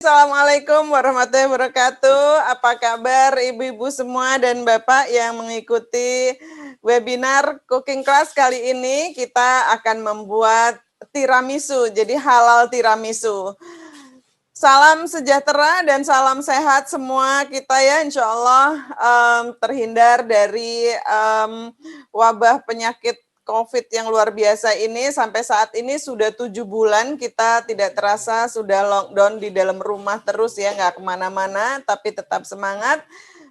Assalamualaikum warahmatullahi wabarakatuh. Apa kabar ibu-ibu semua dan bapak yang mengikuti webinar cooking class kali ini? Kita akan membuat tiramisu, jadi halal tiramisu. Salam sejahtera dan salam sehat semua kita ya, insya Allah terhindar dari wabah penyakit COVID yang luar biasa ini. Sampai saat ini sudah 7 bulan kita tidak terasa sudah lockdown di dalam rumah terus ya, nggak kemana-mana, tapi tetap semangat.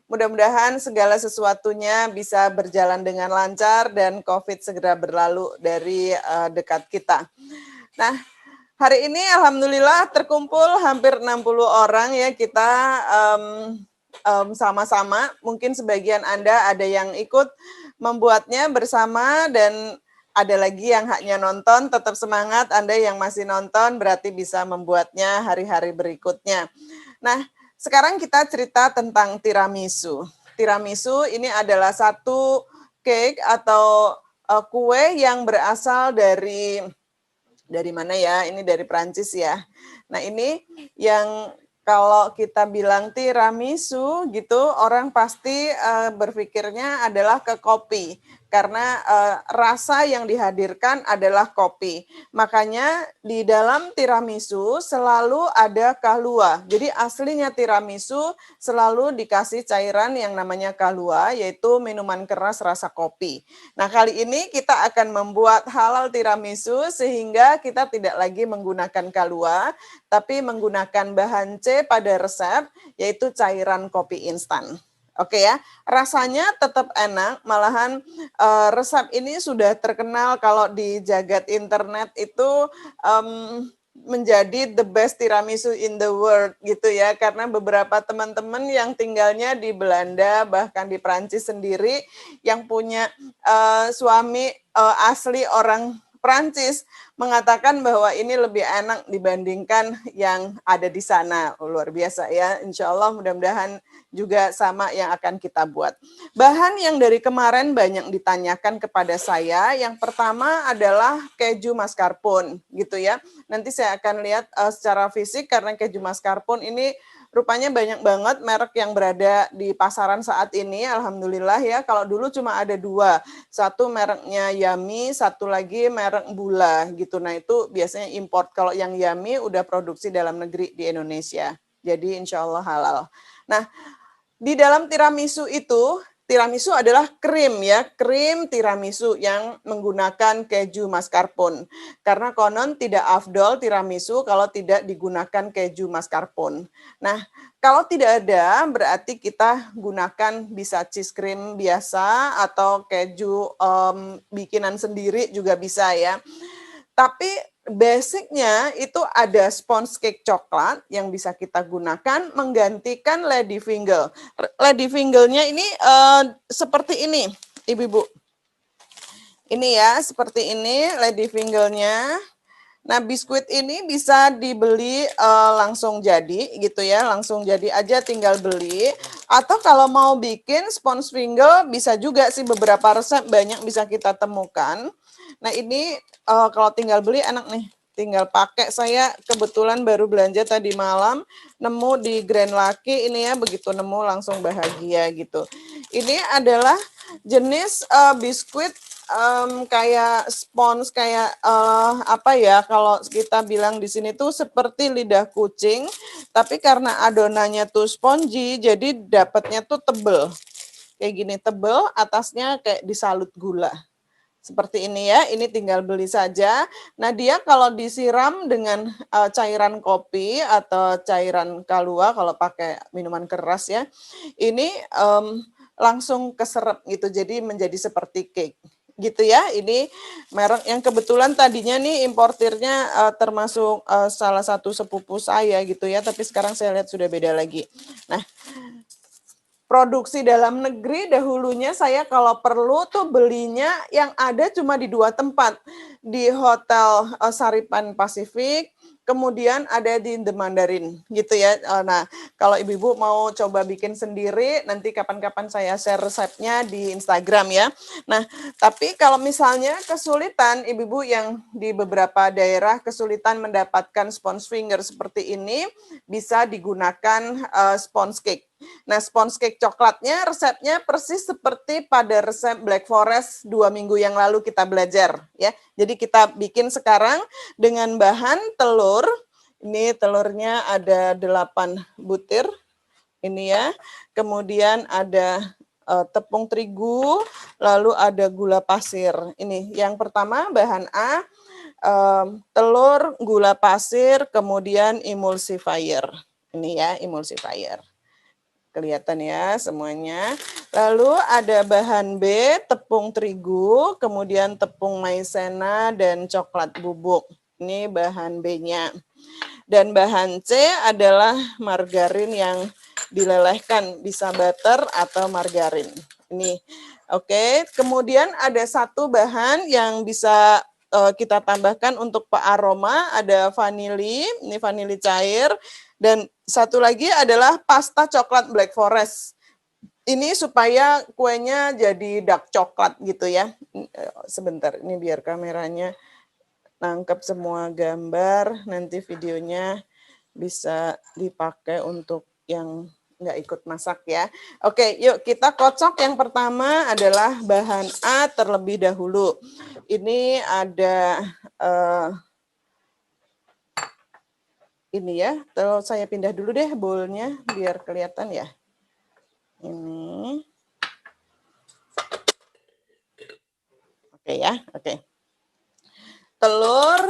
Mudah-mudahan segala sesuatunya bisa berjalan dengan lancar dan COVID segera berlalu dari dekat kita. Nah, hari ini alhamdulillah terkumpul hampir 60 orang ya, kita sama-sama. Mungkin sebagian Anda ada yang ikut membuatnya bersama dan ada lagi yang hanya nonton. Tetap semangat, Anda yang masih nonton berarti bisa membuatnya hari-hari berikutnya. Nah, sekarang kita cerita tentang tiramisu. Tiramisu ini adalah satu cake atau kue yang berasal dari mana ya? Ini dari Prancis ya. Nah, ini yang kalau kita bilang tiramisu gitu, orang pasti berpikirnya adalah ke kopi. Karena rasa yang dihadirkan adalah kopi. Makanya di dalam tiramisu selalu ada kahlua. Jadi aslinya tiramisu selalu dikasih cairan yang namanya kahlua, yaitu minuman keras rasa kopi. Nah, kali ini kita akan membuat halal tiramisu sehingga kita tidak lagi menggunakan kahlua, tapi menggunakan bahan C pada resep, yaitu cairan kopi instan. Oke ya, rasanya tetap enak, malahan resep ini sudah terkenal kalau di jagat internet itu menjadi the best tiramisu in the world gitu ya, karena beberapa teman-teman yang tinggalnya di Belanda bahkan di Prancis sendiri yang punya suami asli orang Prancis mengatakan bahwa ini lebih enak dibandingkan yang ada di sana. Luar biasa ya, insya Allah mudah-mudahan juga sama yang akan kita buat. Bahan yang dari kemarin banyak ditanyakan kepada saya, yang pertama adalah keju mascarpone gitu ya. Nanti saya akan lihat secara fisik karena keju mascarpone ini rupanya banyak banget merek yang berada di pasaran saat ini, alhamdulillah ya. Kalau dulu cuma ada 2, satu mereknya Yummy, satu lagi merek Bula gitu. Nah itu biasanya import. Kalau yang Yummy udah produksi dalam negeri di Indonesia. Jadi insya Allah halal. Nah, di dalam tiramisu itu, tiramisu adalah krim ya, krim tiramisu yang menggunakan keju mascarpone. Karena konon tidak afdol tiramisu kalau tidak digunakan keju mascarpone. Nah, kalau tidak ada berarti kita gunakan bisa cheese cream biasa atau keju bikinan sendiri juga bisa ya. Tapi basicnya itu ada sponge cake coklat yang bisa kita gunakan menggantikan ladyfinger. Ladyfingernya ini seperti ini, ibu-ibu. Ini ya, seperti ini ladyfingernya. Nah, biskuit ini bisa dibeli langsung jadi gitu ya, langsung jadi aja tinggal beli. Atau kalau mau bikin sponge finger bisa juga sih, beberapa resep banyak bisa kita temukan. Nah, ini kalau tinggal beli enak nih. Tinggal pakai, saya kebetulan baru belanja tadi malam, nemu di Grand Lucky ini ya, begitu nemu langsung bahagia gitu. Ini adalah jenis biskuit kayak spons, kayak apa ya, kalau kita bilang di sini tuh seperti lidah kucing, tapi karena adonannya tuh spongy, jadi dapatnya tuh tebel. Kayak gini, tebel, atasnya kayak disalut gula. Seperti ini ya, ini tinggal beli saja. Nah, dia kalau disiram dengan cairan kopi atau cairan kahlua kalau pakai minuman keras ya, ini langsung keserap gitu, jadi menjadi seperti cake gitu ya. Ini merek yang kebetulan tadinya nih importirnya termasuk salah satu sepupu saya gitu ya, tapi sekarang saya lihat sudah beda lagi. Nah, produksi dalam negeri dahulunya saya kalau perlu tuh belinya yang ada cuma di 2 tempat, di Hotel Saripan Pasifik, kemudian ada di The Mandarin gitu ya. Nah, kalau ibu-ibu mau coba bikin sendiri, nanti kapan-kapan saya share resepnya di Instagram ya. Nah, tapi kalau misalnya kesulitan, ibu-ibu yang di beberapa daerah kesulitan mendapatkan sponge finger seperti ini, bisa digunakan sponge cake. Nah, sponge cake coklatnya resepnya persis seperti pada resep Black Forest 2 minggu yang lalu kita belajar ya. Jadi kita bikin sekarang dengan bahan telur. Ini telurnya ada 8 butir. Ini ya. Kemudian ada tepung terigu, lalu ada gula pasir. Ini yang pertama bahan A, telur, gula pasir, kemudian emulsifier. Ini ya, emulsifier. Kelihatan ya semuanya. Lalu ada bahan B, tepung terigu, kemudian tepung maizena dan coklat bubuk. Ini bahan B-nya. Dan bahan C adalah margarin yang dilelehkan, bisa butter atau margarin. Ini. Oke, kemudian ada satu bahan yang bisa kita tambahkan untuk aroma, ada vanili, ini vanili cair, dan satu lagi adalah pasta coklat Black Forest. Ini supaya kuenya jadi dark coklat gitu ya. Sebentar, ini biar kameranya nangkep semua gambar, nanti videonya bisa dipakai untuk yang nggak ikut masak ya. Oke, yuk kita kocok. Yang pertama adalah bahan A terlebih dahulu. Ini ada ini ya, terus saya pindah dulu deh bowlnya biar kelihatan ya. Ini. Oke ya, oke. Telur,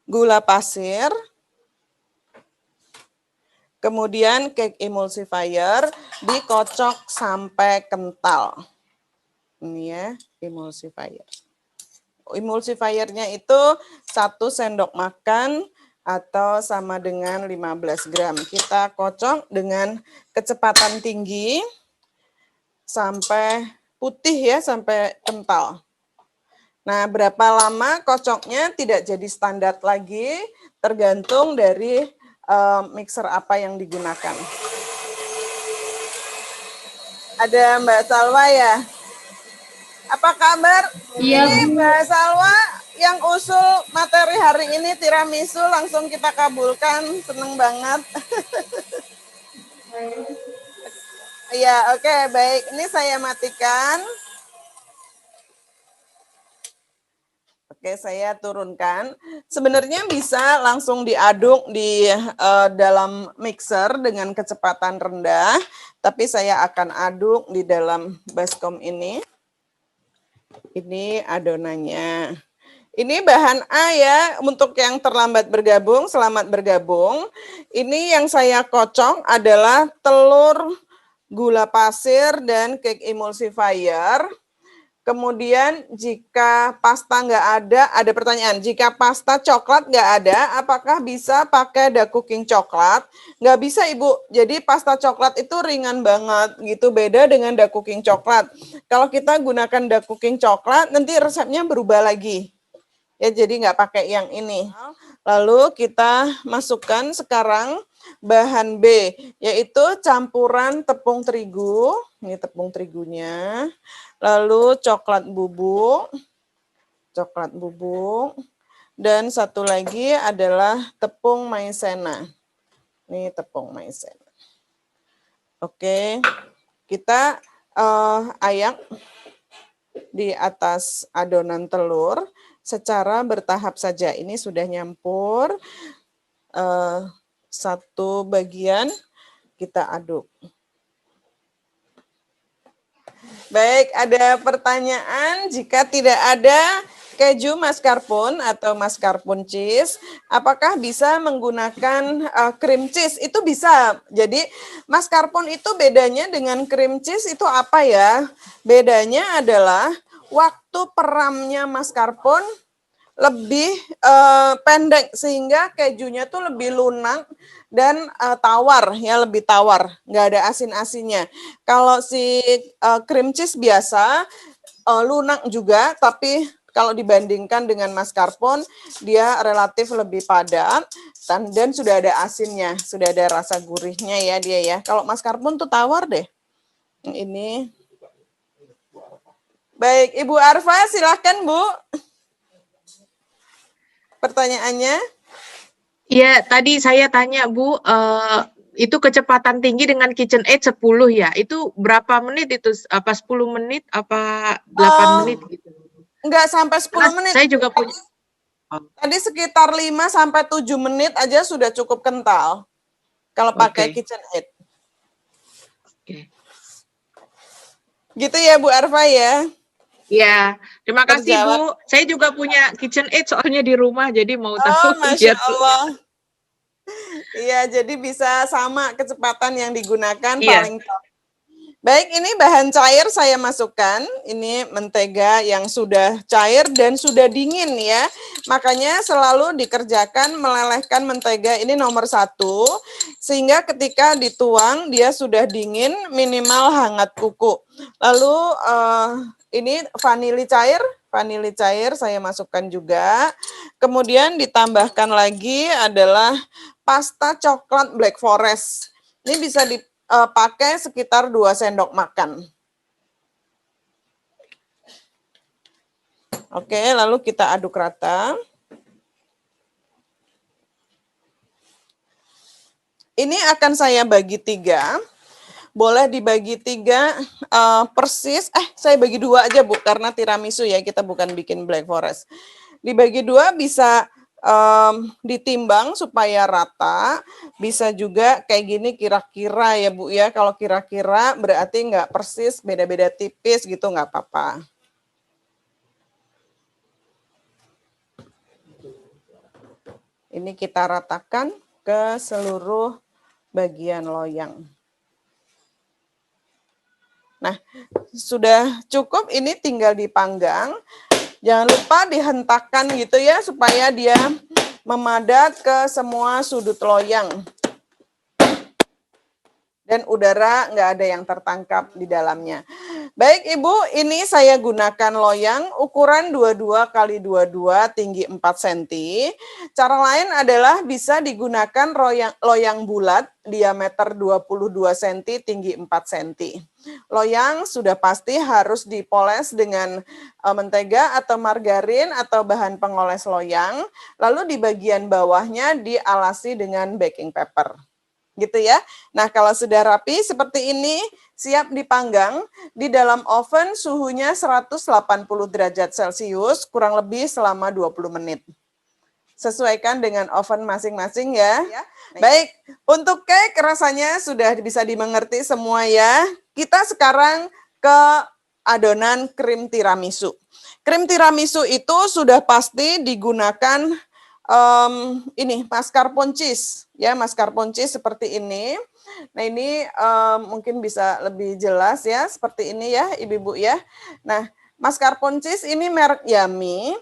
gula pasir, kemudian cake emulsifier dikocok sampai kental. Ini ya, emulsifier. Emulsifiernya itu 1 sendok makan atau sama dengan 15 gram. Kita kocok dengan kecepatan tinggi sampai putih ya, sampai kental. Nah, berapa lama kocoknya tidak jadi standar lagi, tergantung dari mixer apa yang digunakan. Ada Mbak Salwa ya? Apa kabar? Iya, Ini Mbak Salwa yang usul materi hari ini tiramisu, langsung kita kabulkan, seneng banget. Iya, oke, baik. Ini saya matikan. Oke, saya turunkan. Sebenarnya bisa langsung diaduk di dalam mixer dengan kecepatan rendah, tapi saya akan aduk di dalam baskom ini. Ini adonannya. Ini bahan A ya, untuk yang terlambat bergabung, selamat bergabung. Ini yang saya kocok adalah telur, gula pasir, dan cake emulsifier. Kemudian jika pasta nggak ada pertanyaan, jika pasta coklat nggak ada, apakah bisa pakai dark cooking coklat? Nggak bisa Ibu, jadi pasta coklat itu ringan banget gitu, beda dengan dark cooking coklat. Kalau kita gunakan dark cooking coklat, nanti resepnya berubah lagi. Ya, jadi nggak pakai yang ini. Lalu kita masukkan sekarang bahan B, yaitu campuran tepung terigu. Ini tepung terigunya. Lalu coklat bubuk, dan satu lagi adalah tepung maizena. Ini tepung maizena. Oke, kita ayak di atas adonan telur secara bertahap saja. Ini sudah nyampur, satu bagian kita aduk. Baik, ada pertanyaan, jika tidak ada keju mascarpone atau mascarpone cheese, apakah bisa menggunakan cream cheese? Itu bisa. Jadi mascarpone itu bedanya dengan cream cheese itu apa ya? Bedanya adalah waktu peramnya mascarpone lebih pendek sehingga kejunya tuh lebih lunak dan tawar ya, lebih tawar, nggak ada asin-asinnya. Kalau si cream cheese biasa lunak juga tapi kalau dibandingkan dengan mascarpone, dia relatif lebih padat dan sudah ada asinnya, sudah ada rasa gurihnya ya dia ya. Kalau mascarpone tuh tawar deh. Ini. Baik, Ibu Arfa silahkan Bu. Pertanyaannya. Iya, tadi saya tanya Bu, itu kecepatan tinggi dengan KitchenAid 10 ya, itu berapa menit itu? Apa 10 menit, apa 8 menit gitu? Enggak sampai 10 menit. Saya juga punya. Tadi sekitar 5 sampai 7 menit aja sudah cukup kental. Kalau pakai KitchenAid. Gitu ya Bu Arfa ya. Iya, terima kasih Bu. Saya juga punya KitchenAid soalnya di rumah, jadi mau tahu. Masya Allah. Iya, jadi bisa sama kecepatan yang digunakan paling top. Baik, ini bahan cair saya masukkan. Ini mentega yang sudah cair dan sudah dingin ya. Makanya selalu dikerjakan melelehkan mentega ini nomor 1. Sehingga ketika dituang dia sudah dingin minimal hangat kuku. Lalu ini vanili cair saya masukkan juga. Kemudian ditambahkan lagi adalah pasta coklat Black Forest. Ini bisa pakai sekitar 2 sendok makan. Oke, lalu kita aduk rata. Ini akan saya bagi 3. Boleh dibagi 3 persis. Saya bagi 2 aja Bu, karena tiramisu ya, kita bukan bikin Black Forest. Dibagi 2 bisa ditimbang supaya rata, bisa juga kayak gini kira-kira ya Bu ya. Kalau kira-kira berarti nggak persis, beda-beda tipis gitu, nggak apa-apa. Ini kita ratakan ke seluruh bagian loyang. Nah, sudah cukup, ini tinggal dipanggang. Jangan lupa dihentakkan gitu ya, supaya dia memadat ke semua sudut loyang. Dan udara nggak ada yang tertangkap di dalamnya. Baik Ibu, ini saya gunakan loyang ukuran 22 x 22 tinggi 4 cm. Cara lain adalah bisa digunakan loyang bulat diameter 22 cm tinggi 4 cm. Loyang sudah pasti harus dipoles dengan mentega atau margarin atau bahan pengoles loyang. Lalu di bagian bawahnya dialasi dengan baking paper. Gitu ya. Nah, kalau sudah rapi seperti ini, siap dipanggang di dalam oven suhunya 180 derajat Celcius kurang lebih selama 20 menit. Sesuaikan dengan oven masing-masing ya. Baik, untuk cake rasanya sudah bisa dimengerti semua ya. Kita sekarang ke adonan krim tiramisu. Krim tiramisu itu sudah pasti digunakan ini mascarpone cheese ya, mascarpone cheese seperti ini. Nah, ini mungkin bisa lebih jelas ya, seperti ini ya Ibu-ibu ya. Nah, mascarpone cheese ini merek Yummy.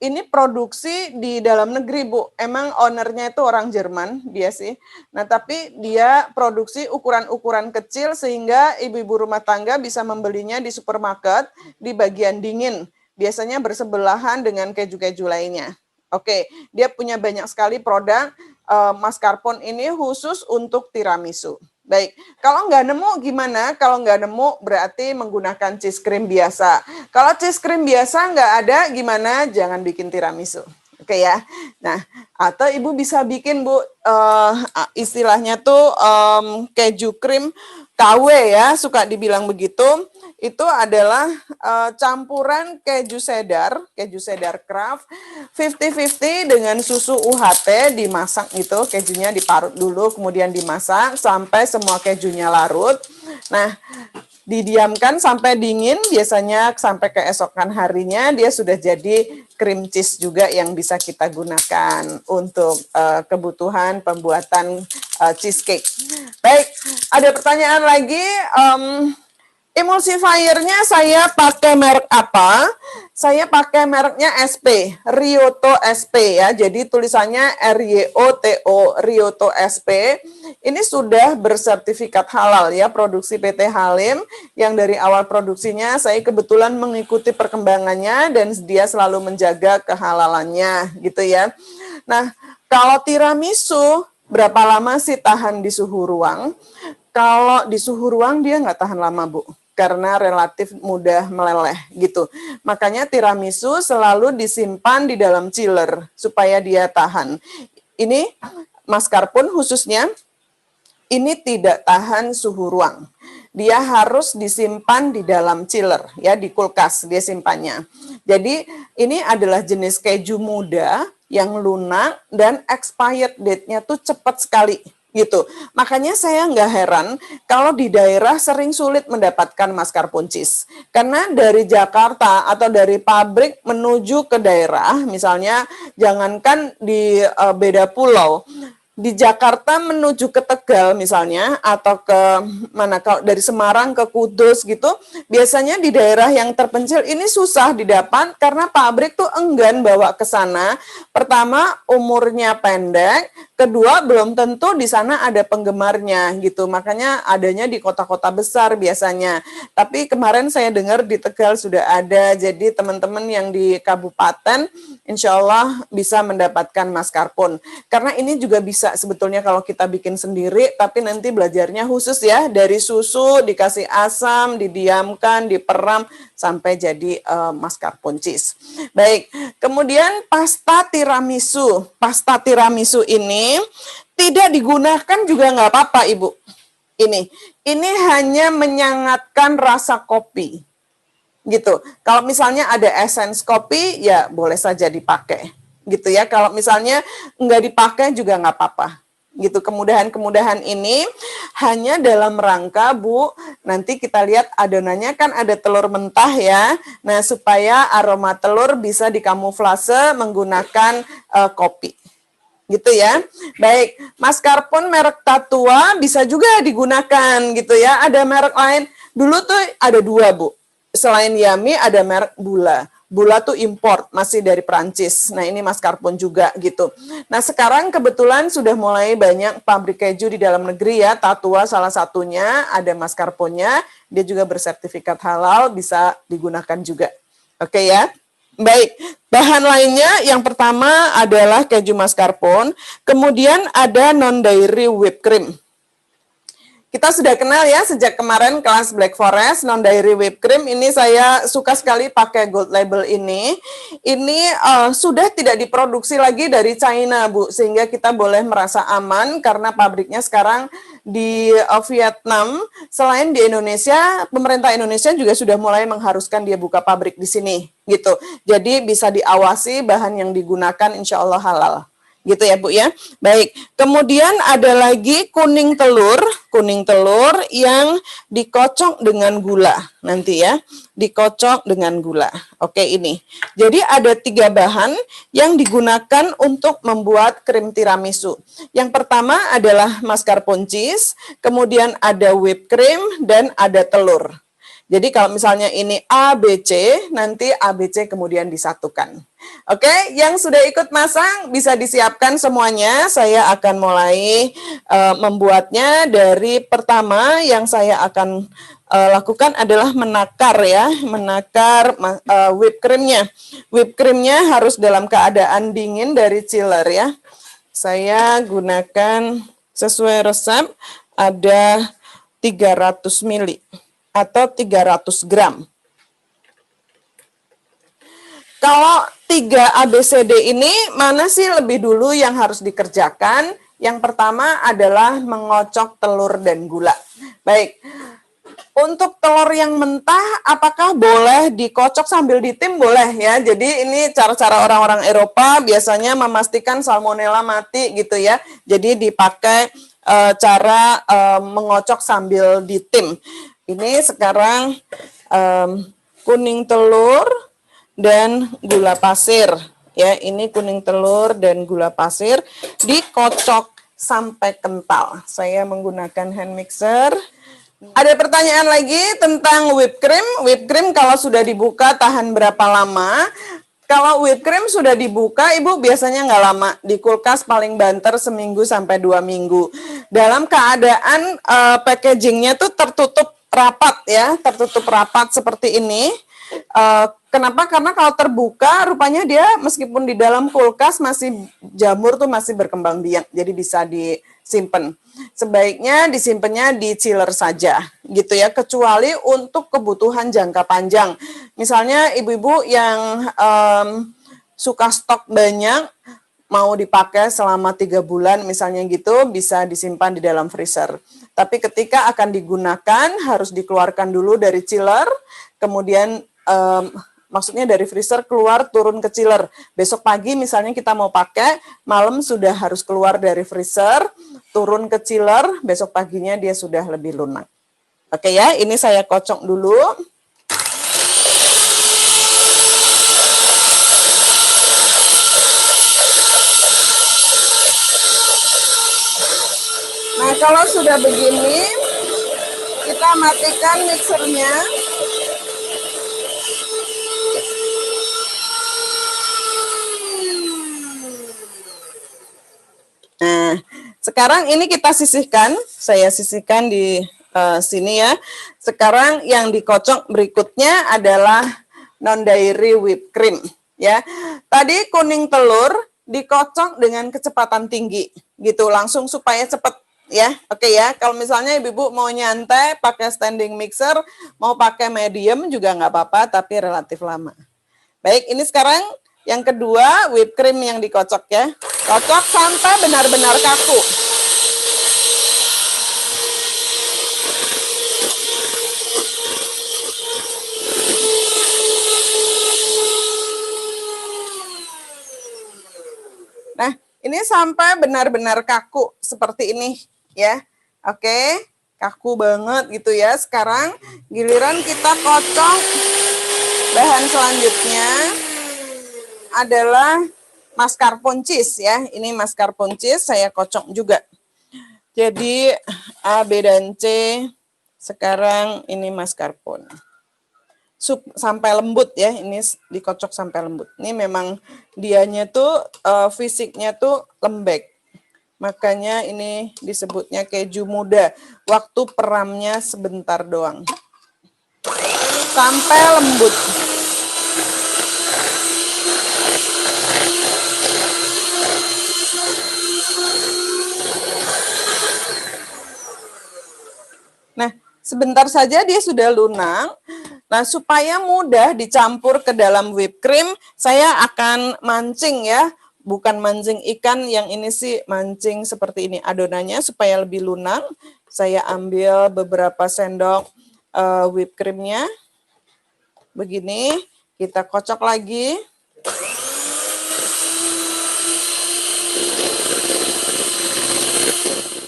Ini produksi di dalam negeri Bu. Emang ownernya itu orang Jerman dia sih. Nah, tapi dia produksi ukuran-ukuran kecil sehingga ibu-ibu rumah tangga bisa membelinya di supermarket di bagian dingin. Biasanya bersebelahan dengan keju-keju lainnya. Oke, dia punya banyak sekali produk mascarpone ini khusus untuk tiramisu. Baik, kalau nggak nemu gimana? Kalau nggak nemu berarti menggunakan cheese cream biasa. Kalau cheese cream biasa nggak ada gimana? Jangan bikin tiramisu. Oke ya. Nah, atau Ibu bisa bikin Bu, istilahnya tuh keju krim KW ya, suka dibilang begitu. Itu adalah campuran keju cheddar craft 50-50 dengan susu UHT dimasak itu, kejunya diparut dulu kemudian dimasak sampai semua kejunya larut. Nah, didiamkan sampai dingin, biasanya sampai keesokan harinya dia sudah jadi cream cheese juga yang bisa kita gunakan untuk kebutuhan pembuatan cheesecake. Baik, ada pertanyaan lagi. Emulsifiernya saya pakai merek apa? Saya pakai mereknya SP, Ryoto SP ya. Jadi tulisannya RYOTO, Ryoto SP. Ini sudah bersertifikat halal ya, produksi PT Halim, yang dari awal produksinya saya kebetulan mengikuti perkembangannya dan dia selalu menjaga kehalalannya gitu ya. Nah, kalau tiramisu berapa lama sih tahan di suhu ruang? Kalau di suhu ruang dia nggak tahan lama, Bu, karena relatif mudah meleleh gitu. Makanya tiramisu selalu disimpan di dalam chiller supaya dia tahan. Ini mascarpone khususnya ini tidak tahan suhu ruang. Dia harus disimpan di dalam chiller ya, di kulkas dia simpannya. Jadi ini adalah jenis keju muda yang lunak dan expired date-nya tuh cepat sekali gitu. Makanya saya nggak heran kalau di daerah sering sulit mendapatkan mascarpone cheese. Karena dari Jakarta atau dari pabrik menuju ke daerah, misalnya jangankan di beda pulau, di Jakarta menuju ke Tegal misalnya, atau ke mana, kalau dari Semarang ke Kudus gitu, biasanya di daerah yang terpencil ini susah didapat karena pabrik tuh enggan bawa ke sana. Pertama, umurnya pendek, kedua belum tentu di sana ada penggemarnya gitu. Makanya adanya di kota-kota besar biasanya. Tapi kemarin saya dengar di Tegal sudah ada. Jadi teman-teman yang di kabupaten insya Allah bisa mendapatkan mascarpone. Karena ini juga bisa sebetulnya kalau kita bikin sendiri, tapi nanti belajarnya khusus ya, dari susu dikasih asam, didiamkan, diperam sampai jadi mascarpone cheese. Baik, kemudian pasta tiramisu. Pasta tiramisu ini tidak digunakan juga nggak apa-apa, Ibu. Ini hanya menyangatkan rasa kopi. Gitu. Kalau misalnya ada essence kopi, ya boleh saja dipakai. Gitu ya. Kalau misalnya nggak dipakai juga nggak apa-apa. Gitu. Kemudahan-kemudahan ini hanya dalam rangka, Bu, nanti kita lihat adonannya kan ada telur mentah ya. Nah, supaya aroma telur bisa dikamuflase menggunakan kopi. Gitu ya. Baik, mascarpone merek Tatua bisa juga digunakan gitu ya. Ada merek lain. Dulu tuh ada dua, Bu. Selain Yummy ada merek Bula. Bula tuh import, masih dari Prancis. Nah, ini mascarpone juga gitu. Nah, sekarang kebetulan sudah mulai banyak pabrik keju di dalam negeri ya. Tatua salah satunya, ada mascarpone-nya. Dia juga bersertifikat halal, bisa digunakan juga. Oke ya. Baik, bahan lainnya yang pertama adalah keju mascarpone. Kemudian ada non-dairy whipped cream. Kita sudah kenal ya sejak kemarin kelas Black Forest, non-dairy whipped cream. Ini saya suka sekali pakai gold label ini. Ini sudah tidak diproduksi lagi dari China, Bu. Sehingga kita boleh merasa aman karena pabriknya sekarang di Vietnam. Selain di Indonesia, pemerintah Indonesia juga sudah mulai mengharuskan dia buka pabrik di sini. Gitu. Jadi bisa diawasi bahan yang digunakan insya Allah halal. Gitu ya, Bu ya. Baik, kemudian ada lagi kuning telur yang dikocok dengan gula nanti ya, dikocok dengan gula. Oke, ini. Jadi ada 3 bahan yang digunakan untuk membuat krim tiramisu. Yang pertama adalah mascarpone cheese, kemudian ada whipped cream, dan ada telur. Jadi kalau misalnya ini ABC, nanti ABC kemudian disatukan. Oke, yang sudah ikut masang bisa disiapkan semuanya. Saya akan mulai membuatnya. Dari pertama yang saya akan lakukan adalah menakar ya, menakar whipped creamnya. Whipped creamnya harus dalam keadaan dingin dari chiller ya. Saya gunakan sesuai resep ada 300 ml. Atau 300 gram. Kalau 3 ABCD ini, mana sih lebih dulu yang harus dikerjakan? Yang pertama adalah mengocok telur dan gula. Baik, untuk telur yang mentah, apakah boleh dikocok sambil ditim? Boleh ya. Jadi ini cara-cara orang-orang Eropa biasanya memastikan salmonella mati gitu ya. Jadi dipakai cara mengocok sambil ditim. Ini sekarang kuning telur dan gula pasir. Ya, ini kuning telur dan gula pasir dikocok sampai kental. Saya menggunakan hand mixer. Ada pertanyaan lagi tentang whipped cream. Whipped cream kalau sudah dibuka tahan berapa lama? Kalau whipped cream sudah dibuka, Ibu biasanya nggak lama. Di kulkas paling banter seminggu sampai 2 minggu. Dalam keadaan packagingnya tuh tertutup rapat ya, tertutup rapat seperti ini. Kenapa? Karena kalau terbuka, rupanya dia meskipun di dalam kulkas masih jamur tuh masih berkembang biak, jadi bisa disimpan. Sebaiknya disimpannya di chiller saja, gitu ya. Kecuali untuk kebutuhan jangka panjang. Misalnya ibu-ibu yang suka stok banyak, mau dipakai selama 3 bulan misalnya gitu, bisa disimpan di dalam freezer. Tapi ketika akan digunakan harus dikeluarkan dulu dari chiller, kemudian maksudnya dari freezer keluar turun ke chiller. Besok pagi misalnya kita mau pakai, malam sudah harus keluar dari freezer, turun ke chiller, besok paginya dia sudah lebih lunak. Oke ya, ini saya kocok dulu. Nah, kalau sudah begini, kita matikan mixernya. Nah, sekarang ini kita sisihkan. Saya sisihkan di sini ya. Sekarang yang dikocok berikutnya adalah non-dairy whipped cream. Ya, tadi kuning telur dikocok dengan kecepatan tinggi, gitu, langsung supaya cepat. Ya, oke ya. Kalau misalnya ibu-ibu mau nyantai pakai standing mixer, mau pakai medium juga nggak apa-apa, tapi relatif lama. Baik, ini sekarang yang kedua whipped cream yang dikocok ya. Kocok sampai benar-benar kaku. Nah, ini sampai benar-benar kaku seperti ini ya. Oke, kaku banget gitu ya. Sekarang giliran kita kocok bahan selanjutnya adalah mascarpone cheese ya. Ini mascarpone cheese saya kocok juga. Jadi A, B, dan C. Sekarang ini mascarpone. Sampai lembut ya, ini dikocok sampai lembut. Ini memang dianya tuh fisiknya tuh lembek. Makanya ini disebutnya keju muda. Waktu peramnya sebentar doang. Sampai lembut. Nah, sebentar saja dia sudah lunak. Nah, supaya mudah dicampur ke dalam whipped cream, saya akan mancing ya. Bukan mancing ikan, yang ini sih mancing seperti ini. Adonannya supaya lebih lunak, saya ambil beberapa sendok whipped creamnya. Begini, kita kocok lagi.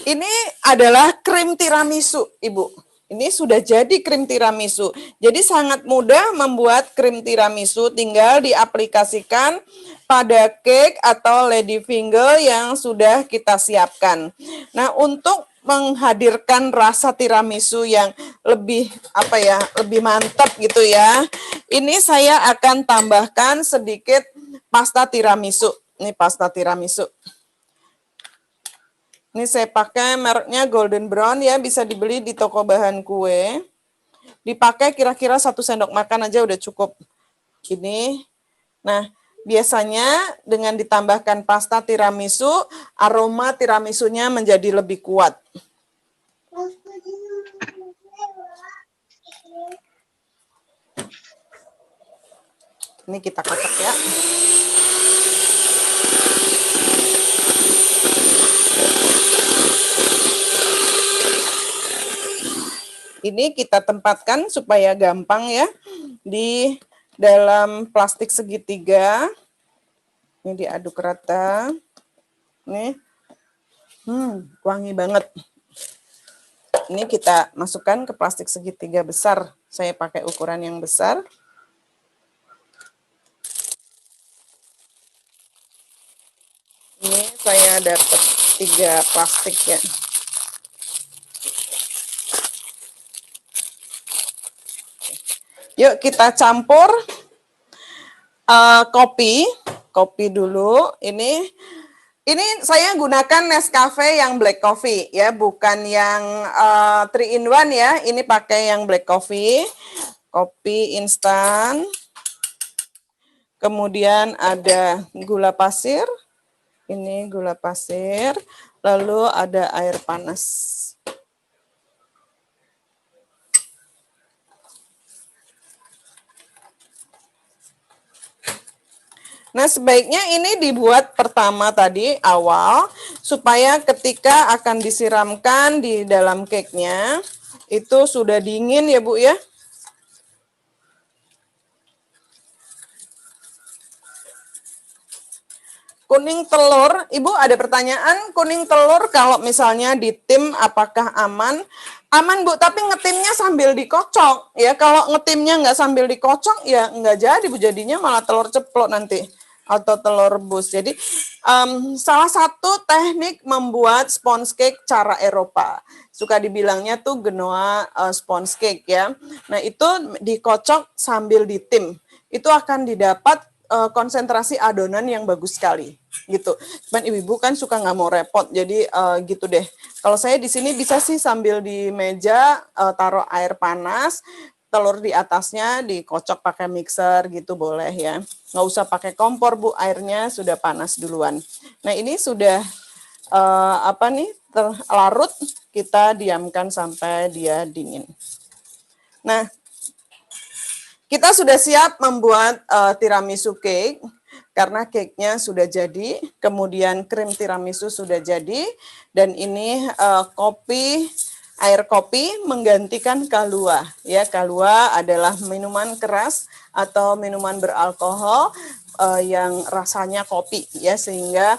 Ini adalah krim tiramisu, Ibu. Ini sudah jadi krim tiramisu. Jadi sangat mudah membuat krim tiramisu, tinggal diaplikasikan pada cake atau lady finger yang sudah kita siapkan. Nah, untuk menghadirkan rasa tiramisu yang lebih lebih mantap gitu ya. Ini saya akan tambahkan sedikit pasta tiramisu. Ini pasta tiramisu. Ini saya pakai mereknya Golden Brown ya, bisa dibeli di toko bahan kue. Dipakai kira-kira 1 sendok makan aja udah cukup. Ini. Nah, biasanya dengan ditambahkan pasta tiramisu, aroma tiramisunya menjadi lebih kuat. Ini kita kocok ya. Ini kita tempatkan supaya gampang ya di dalam plastik segitiga. Ini diaduk rata. Nih, wangi banget. Ini kita masukkan ke plastik segitiga besar. Saya pakai ukuran yang besar. Ini saya dapat 3 plastik ya. Yuk kita campur kopi dulu. Ini saya gunakan Nescafe yang black coffee ya, bukan yang 3 in 1 ya. Ini pakai yang black coffee, kopi instan. Kemudian ada gula pasir. Ini gula pasir, lalu ada air panas. Nah, sebaiknya ini dibuat pertama tadi awal supaya ketika akan disiramkan di dalam cake-nya itu sudah dingin ya, Bu ya. Kuning telur, Ibu ada pertanyaan, kuning telur kalau misalnya di tim apakah aman? Aman Bu, tapi ngetimnya sambil dikocok ya. Kalau ngetimnya nggak sambil dikocok ya nggak jadi Bu, jadinya malah telur ceplok nanti atau telur rebus. Jadi salah satu teknik membuat sponge cake cara Eropa. Suka dibilangnya tuh Genoa sponge cake ya. Nah itu dikocok sambil ditim. Itu akan didapat konsentrasi adonan yang bagus sekali gitu. Cuman ibu-ibu kan suka nggak mau repot, jadi gitu deh. Kalau saya di sini bisa sih sambil di meja taruh air panas, telur di atasnya dikocok pakai mixer gitu boleh ya. Nggak usah pakai kompor Bu, airnya sudah panas duluan. Nah ini sudah apa nih terlarut, kita diamkan sampai dia dingin. Nah kita sudah siap membuat tiramisu cake karena cake-nya sudah jadi, kemudian krim tiramisu sudah jadi, dan ini air kopi menggantikan Kahlua. Ya, Kahlua adalah minuman keras atau minuman beralkohol yang rasanya kopi ya, sehingga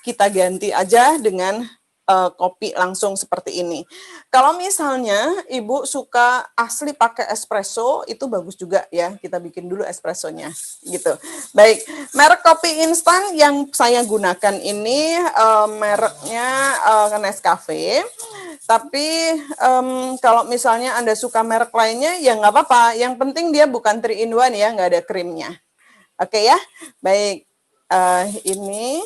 kita ganti aja dengan kopi langsung seperti ini. Kalau misalnya Ibu suka asli pakai espresso, itu bagus juga ya. Kita bikin dulu espressonya gitu. Baik, merek kopi instan yang saya gunakan ini mereknya Nescafe. Tapi kalau misalnya Anda suka merek lainnya ya nggak apa-apa. Yang penting dia bukan 3 in 1 ya, nggak ada krimnya. Oke ya, baik. Ini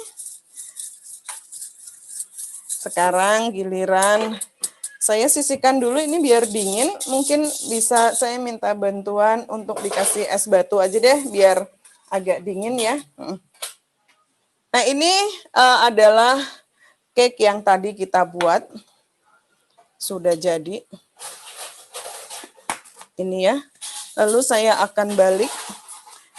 sekarang giliran saya sisihkan dulu ini biar dingin. Mungkin bisa saya minta bantuan untuk dikasih es batu aja deh biar agak dingin ya. Nah ini adalah cake yang tadi kita buat. Sudah jadi. Ini ya. Lalu saya akan balik.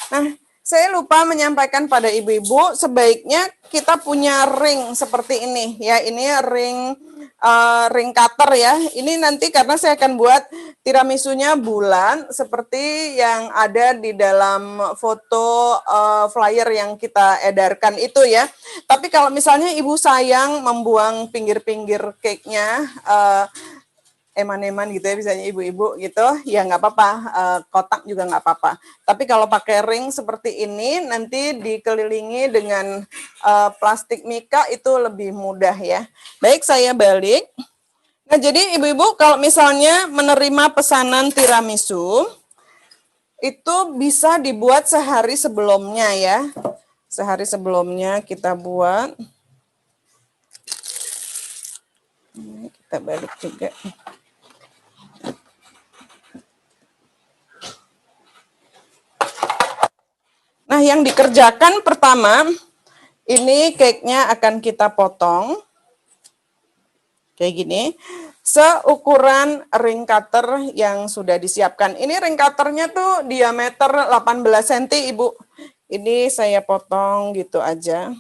Nah, saya lupa menyampaikan pada ibu-ibu, sebaiknya kita punya ring seperti ini ya. Ini ring cutter ya. Ini nanti karena saya akan buat tiramisunya bulan seperti yang ada di dalam foto flyer yang kita edarkan itu ya. Tapi kalau misalnya ibu sayang membuang pinggir-pinggir cake-nya, eman-eman gitu ya, misalnya ibu-ibu gitu, ya nggak apa-apa, kotak juga nggak apa-apa. Tapi kalau pakai ring seperti ini, nanti dikelilingi dengan plastik mika itu lebih mudah ya. Baik, saya balik. Nah, jadi ibu-ibu kalau misalnya menerima pesanan tiramisu, itu bisa dibuat sehari sebelumnya ya. Sehari sebelumnya kita buat. Ini kita balik juga. Nah, yang dikerjakan pertama, ini cake-nya akan kita potong. Kayak gini. Seukuran ring cutter yang sudah disiapkan. Ini ring cutternya tuh diameter 18 cm, Ibu. Ini saya potong gitu aja.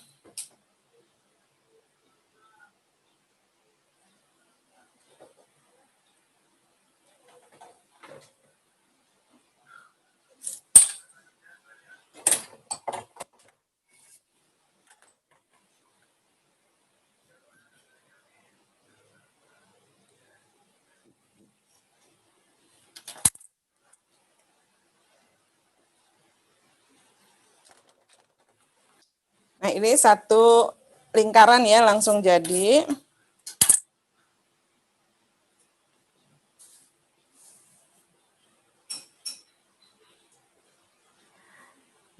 Nah, ini satu lingkaran ya, langsung jadi.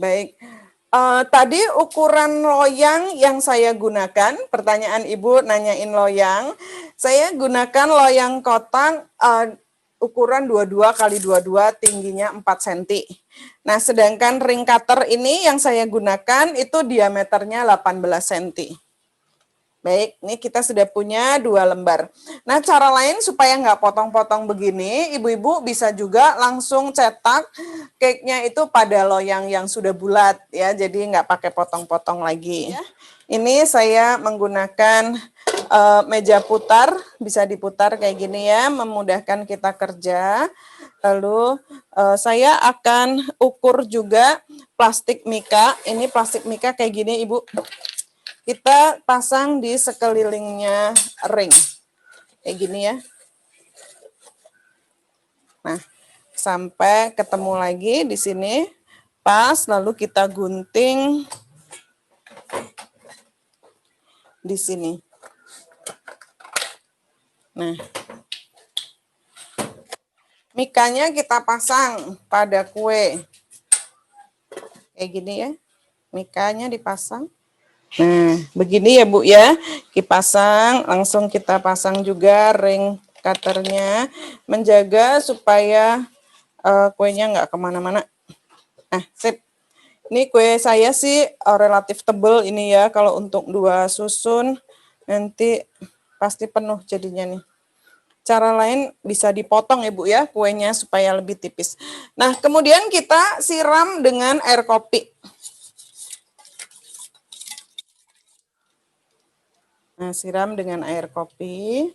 Baik. Tadi ukuran loyang yang saya gunakan, pertanyaan Ibu nanyain loyang. Saya gunakan loyang kotak ukuran 22 kali 22, tingginya 4 cm. Nah, sedangkan ring cutter ini yang saya gunakan itu diameternya 18 cm. Baik, ini kita sudah punya 2 lembar. Nah, cara lain supaya nggak potong-potong begini, ibu-ibu bisa juga langsung cetak cake-nya itu pada loyang yang sudah bulat ya, jadi nggak pakai potong-potong lagi. Ini saya menggunakan meja putar, bisa diputar kayak gini ya, memudahkan kita kerja. Lalu saya akan ukur juga plastik mika. Ini plastik mika kayak gini, Ibu. Kita pasang di sekelilingnya ring. Kayak gini ya. Nah, sampai ketemu lagi di sini. Pas, lalu kita gunting di sini. Nah, mikanya kita pasang pada kue. Kayak gini ya. Mikanya dipasang. Nah, begini ya Bu ya, dipasang, langsung kita pasang juga ring cutternya, menjaga supaya kuenya nggak kemana-mana. Nah, sip. Ini kue saya sih relatif tebel ini ya, kalau untuk 2 susun nanti pasti penuh jadinya nih. Cara lain bisa dipotong ya Bu ya, kuenya supaya lebih tipis. Nah, kemudian kita siram dengan air kopi. Nah, siram dengan air kopi.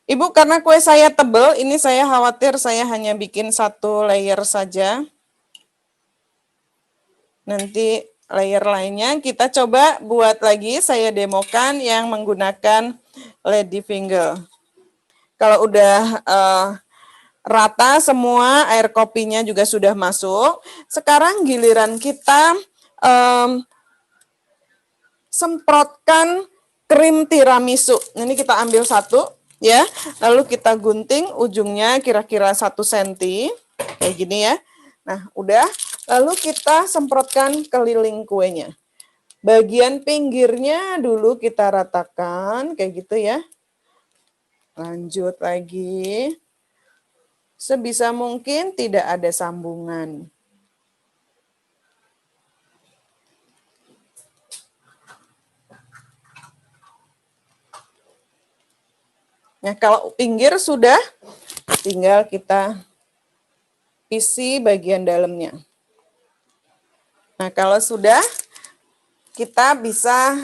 Ibu, karena kue saya tebal, ini saya khawatir saya hanya bikin 1 layer saja. Nanti layer lainnya kita coba buat lagi, saya demokan yang menggunakan lady finger. Kalau udah rata semua, air kopinya juga sudah masuk. Sekarang giliran kita semprotkan krim tiramisu. Ini kita ambil 1 ya, lalu kita gunting ujungnya kira-kira 1 cm kayak gini ya. Nah, udah, lalu kita semprotkan keliling kuenya. Bagian pinggirnya dulu kita ratakan kayak gitu ya. Lanjut lagi. Sebisa mungkin tidak ada sambungan. Nah, kalau pinggir sudah, tinggal kita isi bagian dalamnya. Nah, kalau sudah, kita bisa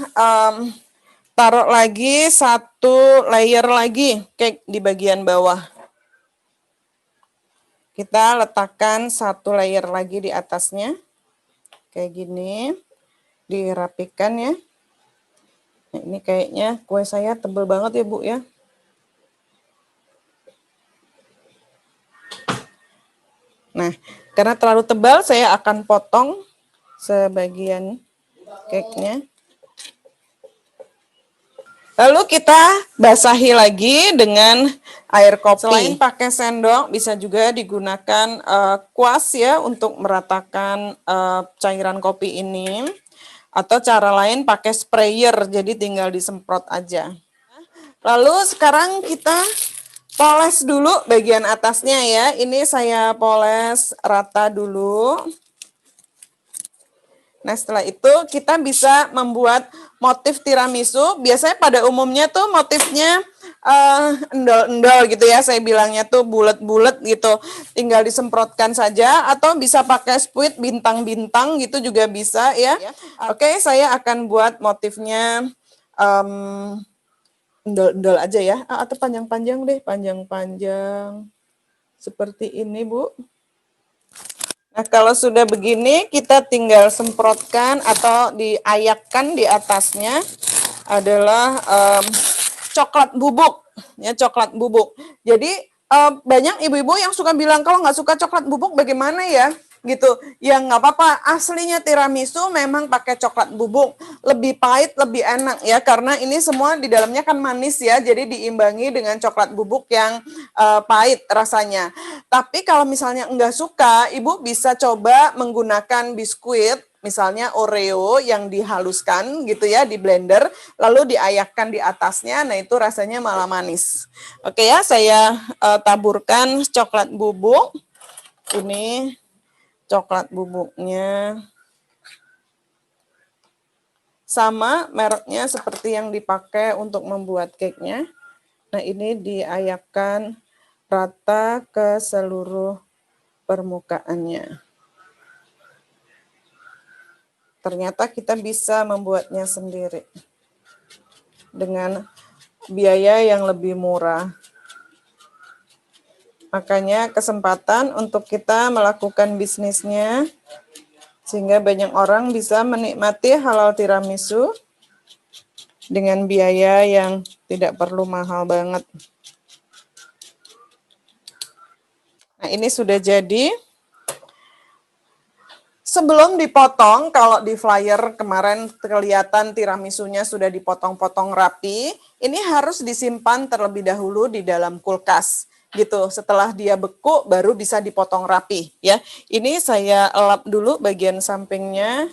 taruh lagi 1 layer lagi cake di bagian bawah. Kita letakkan 1 layer lagi di atasnya. Kayak gini. Dirapikan ya. Nah, ini kayaknya kue saya tebal banget ya Bu ya. Nah, karena terlalu tebal, saya akan potong sebagian cake-nya. Lalu kita basahi lagi dengan air kopi. Selain pakai sendok, bisa juga digunakan kuas ya untuk meratakan cairan kopi ini. Atau cara lain pakai sprayer, jadi tinggal disemprot aja. Lalu sekarang kita poles dulu bagian atasnya ya. Ini saya poles rata dulu. Nah, setelah itu kita bisa membuat motif tiramisu. Biasanya pada umumnya tuh motifnya endol-endol gitu ya. Saya bilangnya tuh bulat-bulat gitu. Tinggal disemprotkan saja atau bisa pakai spuit bintang-bintang gitu juga bisa ya. Oke, saya akan buat motifnya endol-endol aja ya. Atau panjang-panjang deh, panjang-panjang. Seperti ini, Bu. Nah, kalau sudah begini, kita tinggal semprotkan atau diayakkan di atasnya adalah coklat bubuk. Ya, coklat bubuk. Jadi, banyak ibu-ibu yang suka bilang, kalau nggak suka coklat bubuk bagaimana ya? gitu. Ya nggak apa-apa, aslinya tiramisu memang pakai coklat bubuk, lebih pahit, lebih enak ya, karena ini semua di dalamnya kan manis ya, jadi diimbangi dengan coklat bubuk yang pahit rasanya. Tapi kalau misalnya enggak suka, Ibu bisa coba menggunakan biskuit, misalnya Oreo yang dihaluskan gitu ya, di blender, lalu diayakkan di atasnya, nah itu rasanya malah manis. Oke ya, saya taburkan coklat bubuk. Ini coklat bubuknya. Sama mereknya seperti yang dipakai untuk membuat cake-nya. Nah ini diayakkan rata ke seluruh permukaannya. Ternyata kita bisa membuatnya sendiri dengan biaya yang lebih murah. Makanya kesempatan untuk kita melakukan bisnisnya sehingga banyak orang bisa menikmati halal tiramisu dengan biaya yang tidak perlu mahal banget. Nah, ini sudah jadi. Sebelum dipotong, kalau di flyer kemarin kelihatan tiramisunya sudah dipotong-potong rapi, ini harus disimpan terlebih dahulu di dalam kulkas. Gitu, setelah dia beku baru bisa dipotong rapi ya. Ini saya elap dulu bagian sampingnya.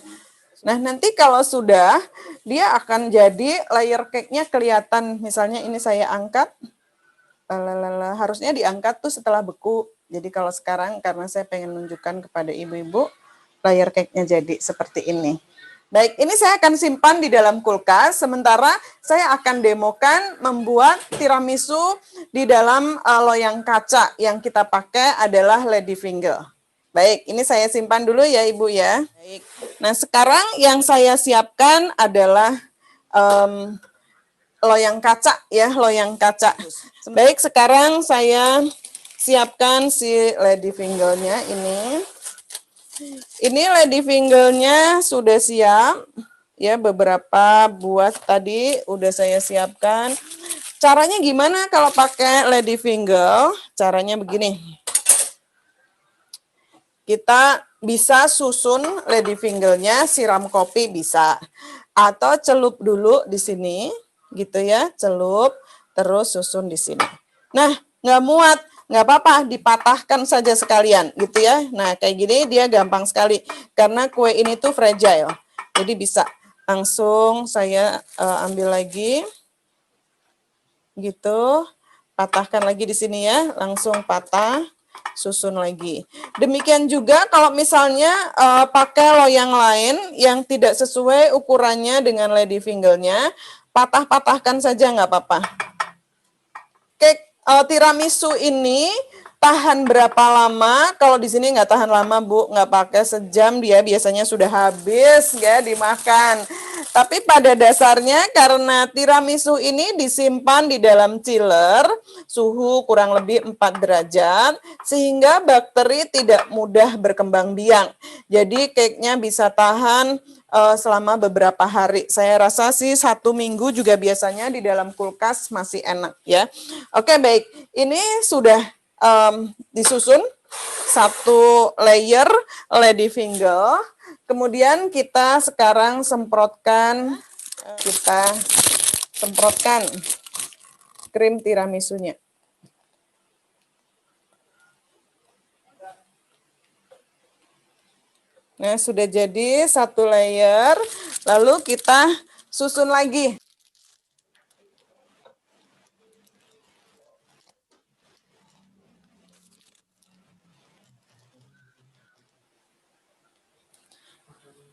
Nah, nanti kalau sudah, dia akan jadi layer cake-nya kelihatan. Misalnya ini saya angkat, harusnya diangkat tuh setelah beku. Jadi kalau sekarang karena saya pengen menunjukkan kepada ibu-ibu, layer cake-nya jadi seperti ini. Baik, ini saya akan simpan di dalam kulkas, sementara saya akan demokan membuat tiramisu di dalam loyang kaca. Yang kita pakai adalah ladyfinger. Baik, ini saya simpan dulu ya Ibu ya. Baik. Nah, sekarang yang saya siapkan adalah loyang kaca ya, loyang kaca. Baik, sekarang saya siapkan si ladyfinger-nya ini. Ini ladyfinger-nya sudah siap. Ya, beberapa buat tadi udah saya siapkan. Caranya gimana kalau pakai ladyfinger? Caranya begini. Kita bisa susun ladyfinger-nya, siram kopi bisa. Atau celup dulu di sini, gitu ya. Celup, terus susun di sini. Nah, nggak muat, nggak apa-apa, dipatahkan saja sekalian, gitu ya. Nah, kayak gini dia gampang sekali. Karena kue ini tuh fragile. Jadi bisa langsung saya ambil lagi. Gitu. Patahkan lagi di sini ya, langsung patah. Susun lagi. Demikian juga kalau misalnya pakai loyang lain yang tidak sesuai ukurannya dengan ladyfinger-nya, patah-patahkan saja nggak apa-apa. Cake tiramisu ini tahan berapa lama? Kalau di sini nggak tahan lama Bu, nggak pakai sejam dia biasanya sudah habis ya dimakan. Tapi pada dasarnya karena tiramisu ini disimpan di dalam chiller, suhu kurang lebih 4 derajat, sehingga bakteri tidak mudah berkembang biak. Jadi cake-nya bisa tahan selama beberapa hari. Saya rasa sih 1 minggu juga biasanya di dalam kulkas masih enak ya. Oke baik, ini sudah disusun 1 layer ladyfinger. Kemudian kita sekarang semprotkan krim tiramisunya. Nah, sudah jadi 1 layer, lalu kita susun lagi.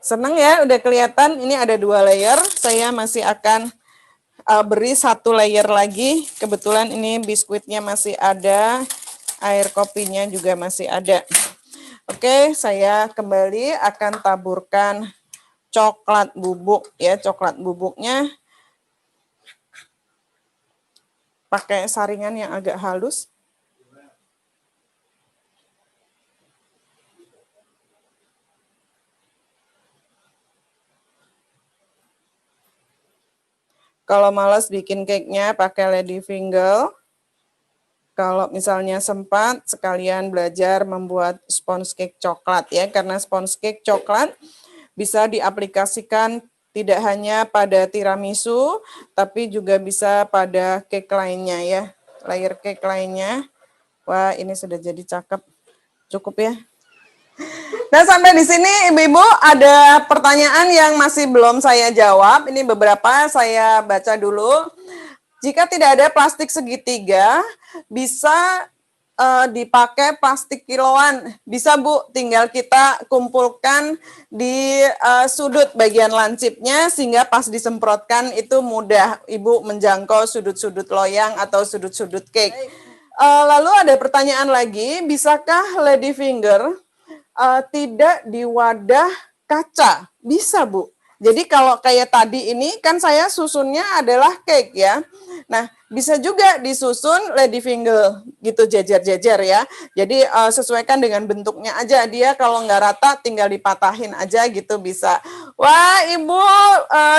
Seneng ya, udah kelihatan ini ada 2 layer. Saya masih akan beri 1 layer lagi. Kebetulan ini biskuitnya masih ada, air kopinya juga masih ada. Oke, saya kembali akan taburkan coklat bubuk ya, coklat bubuknya pakai saringan yang agak halus. Kalau malas bikin cake-nya pakai ladyfinger, kalau misalnya sempat sekalian belajar membuat sponge cake coklat ya, karena sponge cake coklat bisa diaplikasikan tidak hanya pada tiramisu, tapi juga bisa pada cake lainnya ya, layer cake lainnya. Wah, ini sudah jadi cakep. Cukup ya. Nah, sampai di sini Ibu-ibu ada pertanyaan yang masih belum saya jawab. Ini beberapa saya baca dulu. Jika tidak ada plastik segitiga, bisa dipakai plastik kiloan. Bisa Bu, tinggal kita kumpulkan di sudut bagian lancipnya sehingga pas disemprotkan itu mudah Ibu menjangkau sudut-sudut loyang atau sudut-sudut cake. Lalu ada pertanyaan lagi, bisakah lady finger tidak di wadah kaca? Bisa Bu. Jadi kalau kayak tadi ini kan saya susunnya adalah cake ya. Nah, bisa juga disusun lady finger gitu jejer-jejer ya. Jadi sesuaikan dengan bentuknya aja. Dia kalau nggak rata tinggal dipatahin aja gitu bisa. Wah, Ibu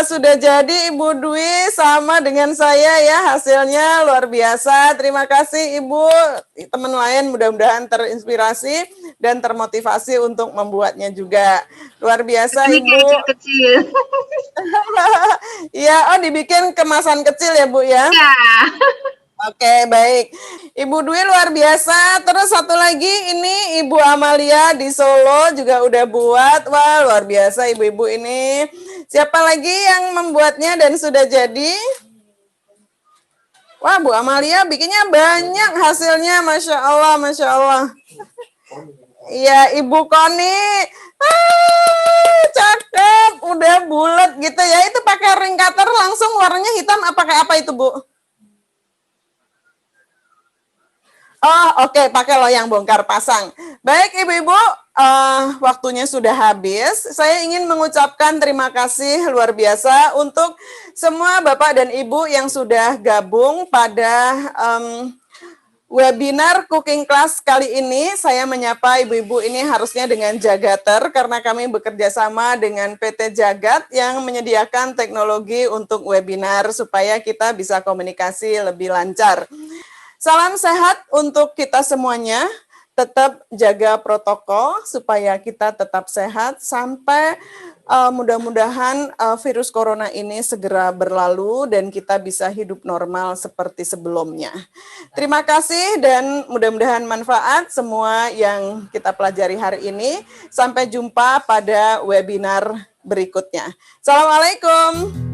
sudah jadi Ibu Dwi sama dengan saya ya, hasilnya luar biasa. Terima kasih Ibu. Teman lain mudah-mudahan terinspirasi dan termotivasi untuk membuatnya juga. Luar biasa Ini Ibu. kecil-kecil. Iya, oh dibikin kemasan kecil ya Bu ya? Ya. Oke, baik. Ibu Dwi luar biasa. Terus satu lagi ini Ibu Amalia di Solo juga udah buat. Wah, luar biasa ibu-ibu ini. Siapa lagi yang membuatnya dan sudah jadi? Wah, Bu Amalia bikinnya banyak hasilnya. Masya Allah, Masya Allah. Iya, Ibu Koni. Cakep, udah bulat gitu ya. Itu pakai ring cutter langsung warnanya hitam apa kayak apa itu, Bu? Oh, oke, pakai loyang bongkar pasang. Baik, Ibu-ibu, waktunya sudah habis. Saya ingin mengucapkan terima kasih luar biasa untuk semua Bapak dan Ibu yang sudah gabung pada webinar cooking class kali ini. Saya menyapa ibu-ibu ini harusnya dengan Jagater karena kami bekerja sama dengan PT Jagat yang menyediakan teknologi untuk webinar supaya kita bisa komunikasi lebih lancar. Salam sehat untuk kita semuanya. Tetap jaga protokol supaya kita tetap sehat sampai mudah-mudahan virus corona ini segera berlalu dan kita bisa hidup normal seperti sebelumnya. Terima kasih dan mudah-mudahan manfaat semua yang kita pelajari hari ini. Sampai jumpa pada webinar berikutnya. Assalamualaikum.